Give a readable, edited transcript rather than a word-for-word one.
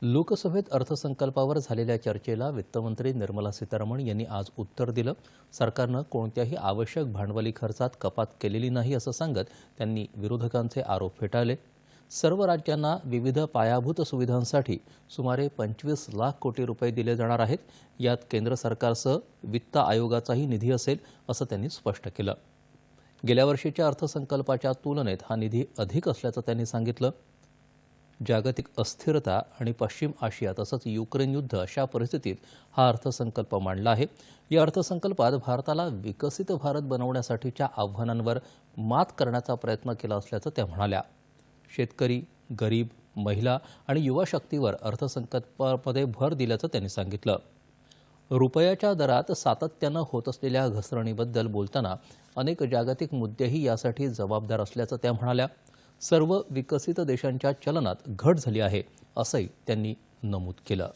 लोकसभेत अर्थसंकल्पावर झालेल्या चर्चेला वित्तमंत्री निर्मला सीतारामन यांनी आज उत्तर दिलं. सरकारनं कोणत्याही आवश्यक भांडवली खर्चात कपात केलेली नाही असं सांगत त्यांनी विरोधकांचे आरोप फेटाळले. सर्व राज्यांना विविध पायाभूत सुविधांसाठी सुमारे 25 लाख कोटी रुपये दिले जाणार आहेत. यात केंद्र सरकारसह वित्त आयोगाचाही निधी असेल असं त्यांनी स्पष्ट केलं. गेल्या वर्षीच्या अर्थसंकल्पाच्या तुलनेत हा निधी अधिक असल्याचं त्यांनी सांगितलं. जागतिक अस्थिरता आणि पश्चिम आशिया तसंच युक्रेन युद्ध अशा परिस्थितीत हा अर्थसंकल्प मांडला आहे. या अर्थसंकल्पात भारताला विकसित भारत बनवण्यासाठीच्या आव्हानांवर मात करण्याचा प्रयत्न केला असल्याचं त्या म्हणाल्या. शेतकरी, गरीब, महिला आणि युवा शक्तीवर अर्थसंकल्पामध्ये भर दिल्याचं त्यांनी सांगितलं. रुपयाच्या दरात सातत्यानं होत असलेल्या घसरणीबद्दल बोलताना अनेक जागतिक मुद्देही यासाठी जबाबदार असल्याचं त्या म्हणाल्या. सर्व विकसित देशांच्या चलनात घट झाली आहे असंही त्यांनी नमूद केलं.